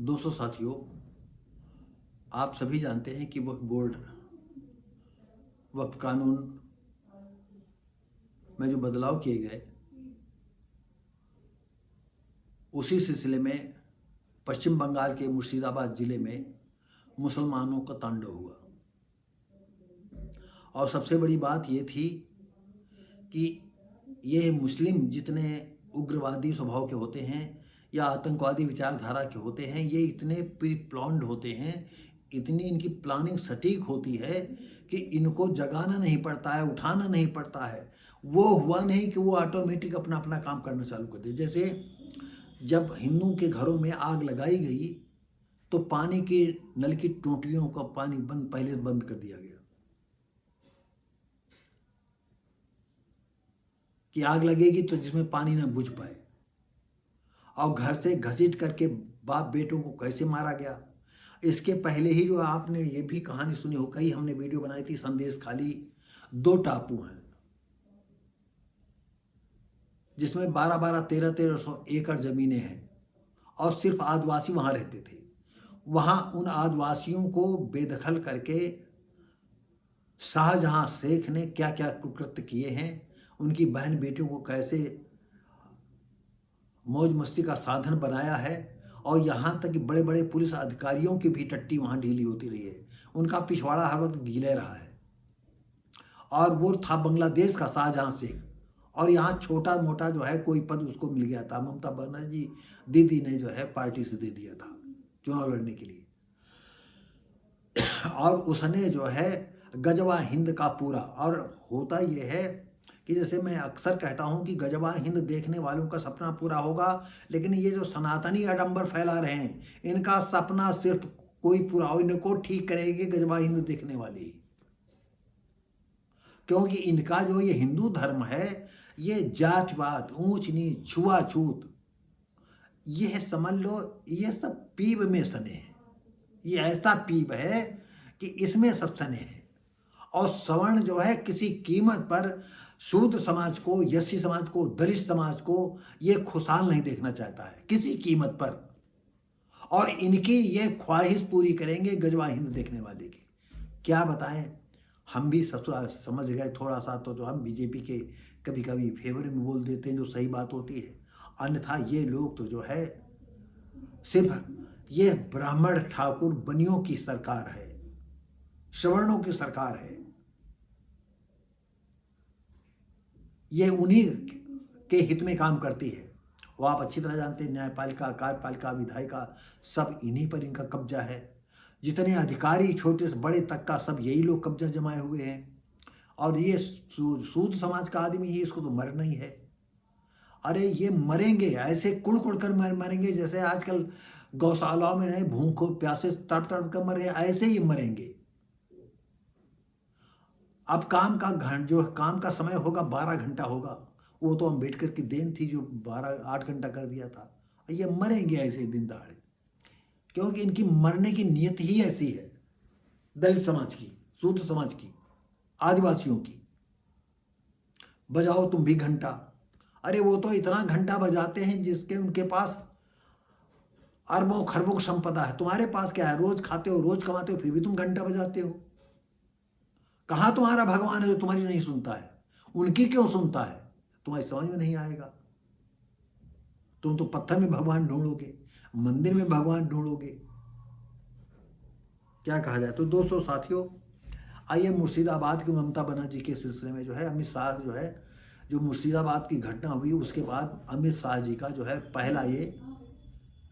दोस्तों साथियों, आप सभी जानते हैं कि वक्फ बोर्ड वक्फ कानून में जो बदलाव किए गए, उसी सिलसिले में पश्चिम बंगाल के मुर्शिदाबाद ज़िले में मुसलमानों का तांडव हुआ। और सबसे बड़ी बात ये थी कि ये मुस्लिम जितने उग्रवादी स्वभाव के होते हैं या आतंकवादी विचारधारा के होते हैं, ये इतने प्री प्लान्ड होते हैं, इतनी इनकी प्लानिंग सटीक होती है कि इनको जगाना नहीं पड़ता है, उठाना नहीं पड़ता है। वो हुआ नहीं कि वो ऑटोमेटिक अपना अपना काम करना चालू कर दे। जैसे जब हिंदू के घरों में आग लगाई गई तो पानी की नल की टोंटियों का पानी पहले बंद कर दिया गया कि आग लगेगी तो जिसमें पानी ना बुझ पाए। और घर से घसीट करके बाप बेटों को कैसे मारा गया। इसके पहले ही जो आपने ये भी कहानी सुनी हो, कई हमने वीडियो बनाई थी, संदेश खाली 2 टापू हैं जिसमें 12-12, 1300 एकड़ ज़मीनें हैं और सिर्फ आदिवासी वहाँ रहते थे। वहाँ उन आदिवासियों को बेदखल करके शाहजहां शेख ने क्या क्या कुकृत्य किए हैं, उनकी बहन बेटियों को कैसे मौज मस्ती का साधन बनाया है। और यहाँ तक कि बड़े बड़े पुलिस अधिकारियों की भी टट्टी वहाँ ढीली होती रही है, उनका पिछवाड़ा हर वक्त गीले रहा है। और वो था बांग्लादेश का शाहजहां शेख, और यहाँ छोटा मोटा जो है कोई पद उसको मिल गया था। ममता बनर्जी दीदी ने जो है पार्टी से दे दिया था चुनाव लड़ने के लिए। और उसने जो है गजवा हिंद का पूरा, और होता ये है कि जैसे मैं अक्सर कहता हूँ कि गजवा हिंद देखने वालों का सपना पूरा होगा, लेकिन ये जो सनातनी आडंबर फैला रहे हैं, इनका सपना सिर्फ कोई पूरा हो, इनको ठीक करेगी गजवा हिंद देखने वाली। क्योंकि इनका जो ये हिंदू धर्म है, ये जातिवाद, ऊंच नीच, छुआछूत, ये समझ लो ये सब पीब में सने हैं। ये ऐसा पीब है कि इसमें सब सने हैं। और सवर्ण जो है किसी कीमत पर शूद्र समाज को, यसी समाज को, दलित समाज को ये खुशहाल नहीं देखना चाहता है किसी कीमत पर। और इनकी ये ख्वाहिश पूरी करेंगे गजवा हिंद देखने वाले की। क्या बताएं, हम भी ससुराल समझ गए थोड़ा सा, तो जो हम बीजेपी के कभी कभी फेवर में बोल देते हैं जो सही बात होती है। अन्यथा ये लोग तो जो है सिर्फ ये ब्राह्मण ठाकुर बनियों की सरकार है, सवर्णों की सरकार है। ये उन्हीं के हित में काम करती है। वो आप अच्छी तरह जानते हैं, न्यायपालिका, कार्यपालिका, विधायिका, सब इन्हीं पर इनका कब्जा है। जितने अधिकारी छोटे से बड़े तक का सब यही लोग कब्जा जमाए हुए हैं। और ये सूद समाज का आदमी ही, इसको तो मरना ही है। अरे ये मरेंगे ऐसे कुड़ कुड़ कर मरेंगे, जैसे आजकल गौशालाओं में नहीं भूखों प्यासे तड़प तड़प कर मर रहे हैं, ऐसे ही मरेंगे। अब जो काम का समय होगा 12 घंटा होगा, वो तो अम्बेडकर की देन थी जो 8 घंटा कर दिया था। ये मरेंगे ऐसे दिन दहाड़े, क्योंकि इनकी मरने की नीयत ही ऐसी है। दलित समाज की, शूद्र समाज की, आदिवासियों की। बजाओ तुम भी घंटा। अरे वो तो इतना घंटा बजाते हैं जिसके उनके पास अरबों खरबों की संपदा है। तुम्हारे पास क्या है? रोज खाते हो, रोज कमाते हो, फिर भी तुम घंटा बजाते हो। कहाँ तुम्हारा भगवान है जो तुम्हारी नहीं सुनता है? उनकी क्यों सुनता है? तुम्हारी समझ में नहीं आएगा। तुम तो पत्थर में भगवान ढूंढोगे, मंदिर में भगवान ढूंढोगे। क्या कहा जाए। तो दोस्तों साथियों, आइए मुर्शिदाबाद की ममता बनर्जी के सिलसिले में जो है अमित शाह जो है, जो मुर्शिदाबाद की घटना हुई उसके बाद अमित शाह जी का जो है पहला ये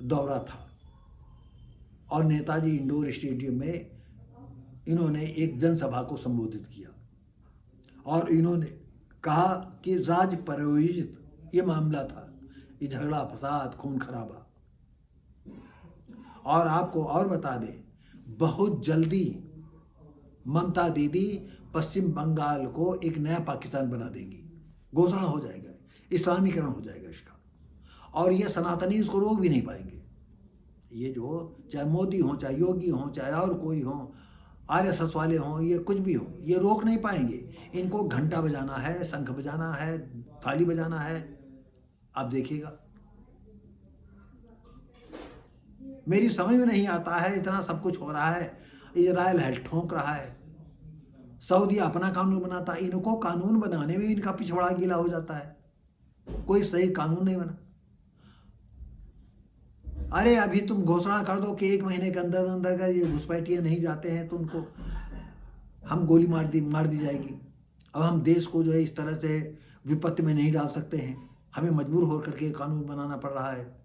दौरा था। और नेताजी इंडोर स्टेडियम में इन्होंने एक जनसभा को संबोधित किया और इन्होंने कहा कि राज प्रायोजित ये मामला था, ये झगड़ा फसाद खून खराबा। और आपको और बता दें, बहुत जल्दी ममता दीदी पश्चिम बंगाल को एक नया पाकिस्तान बना देंगी। घोषणा हो जाएगा, इस्लामीकरण हो जाएगा इसका, और ये सनातनी इसको रोक भी नहीं पाएंगे। ये जो चाहे मोदी हो, चाहे योगी हो, चाहे और कोई हो, आरएसएस वाले हों, ये कुछ भी हो, ये रोक नहीं पाएंगे। इनको घंटा बजाना है, शंख बजाना है, थाली बजाना है। आप देखिएगा। मेरी समझ में नहीं आता है, इतना सब कुछ हो रहा है, इजराइल है ठोंक रहा है, सऊदी अपना कानून बनाता है, इनको कानून बनाने में इनका पिछवाड़ा गीला हो जाता है, कोई सही कानून नहीं बना। अरे अभी तुम घोषणा कर दो कि 1 महीने के अंदर अंदर अगर ये घुसपैठिए नहीं जाते हैं तो उनको हम गोली मार दी जाएगी। अब हम देश को जो है इस तरह से विपत्ति में नहीं डाल सकते हैं, हमें मजबूर हो करके कानून बनाना पड़ रहा है।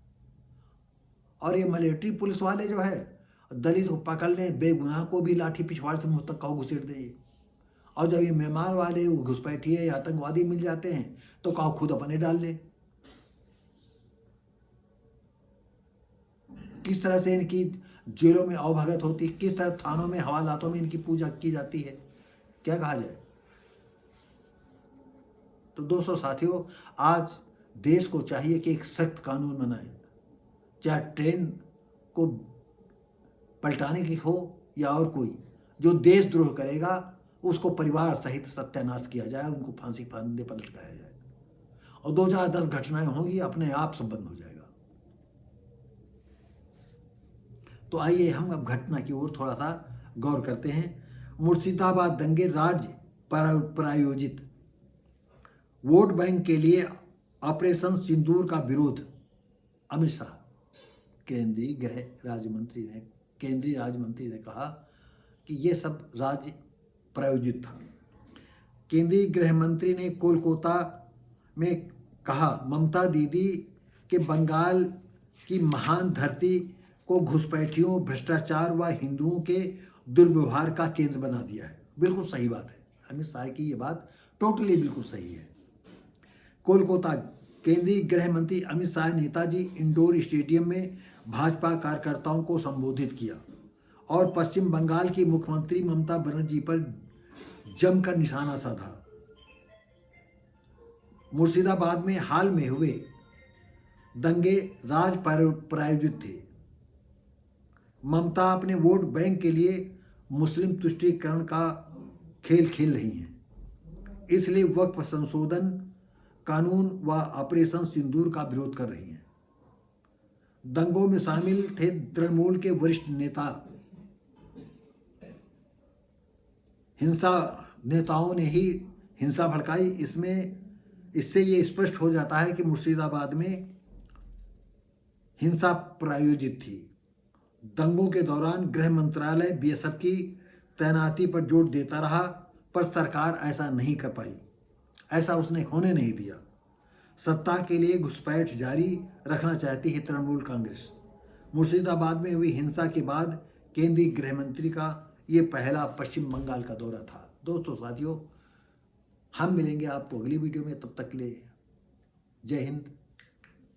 और ये मिलिट्री पुलिस वाले जो है दलित को पकड़ लें, बेगुनाह को भी लाठी पिछवाड़ से मुँह तक कहो घुसेड़ दें। और जब ये मेहमान वाले घुसपैठिए या आतंकवादी मिल जाते हैं तो कहो खुद अपने डाल ले। किस तरह से इनकी जेलों में अवभगत होती, किस तरह थानों में हवालातों में इनकी पूजा की जाती है, क्या कहा जाए। तो दोस्तों साथियों, आज देश को चाहिए कि एक सख्त कानून बनाए, चाहे ट्रेन को पलटाने की हो या और कोई, जो देशद्रोह करेगा उसको परिवार सहित सत्यानाश किया जाए, उनको फांसी फांदे पर लटकाया जाए और 2010 घटनाएं होंगी, अपने आप सब बंद हो जाएगा। तो आइए हम अब घटना की ओर थोड़ा सा गौर करते हैं। मुर्शिदाबाद दंगे राज्य प्रायोजित वोट बैंक के लिए ऑपरेशन सिंदूर का विरोध। अमित शाह केंद्रीय राज्य मंत्री ने कहा कि ये सब राज्य प्रायोजित था। केंद्रीय गृह मंत्री ने कोलकाता में कहा, ममता दीदी के बंगाल की महान धरती को घुसपैठियों, भ्रष्टाचार व हिंदुओं के दुर्व्यवहार का केंद्र बना दिया है। बिल्कुल सही बात है, अमित शाह की ये बात टोटली बिल्कुल सही है। कोलकाता, केंद्रीय गृह मंत्री अमित शाह ने नेताजी इंडोर स्टेडियम में भाजपा कार्यकर्ताओं को संबोधित किया और पश्चिम बंगाल की मुख्यमंत्री ममता बनर्जी पर जमकर निशाना साधा। मुर्शिदाबाद में हाल में हुए दंगे राज प्रायोजित थे। ममता अपने वोट बैंक के लिए मुस्लिम तुष्टीकरण का खेल खेल रही हैं, इसलिए वक्फ संशोधन कानून व ऑपरेशन सिंदूर का विरोध कर रही हैं। दंगों में शामिल थे तृणमूल के वरिष्ठ नेता। नेताओं ने ही हिंसा भड़काई। इससे ये स्पष्ट हो जाता है कि मुर्शिदाबाद में हिंसा प्रायोजित थी। दंगों के दौरान गृह मंत्रालय बीएसएफ की तैनाती पर जोर देता रहा, पर सरकार ऐसा नहीं कर पाई, ऐसा उसने होने नहीं दिया। सत्ता के लिए घुसपैठ जारी रखना चाहती है तृणमूल कांग्रेस। मुर्शिदाबाद में हुई हिंसा के बाद केंद्रीय गृह मंत्री का ये पहला पश्चिम बंगाल का दौरा था। दोस्तों साथियों, हम मिलेंगे आपको अगली वीडियो में, तब तक के लिए जय हिंद।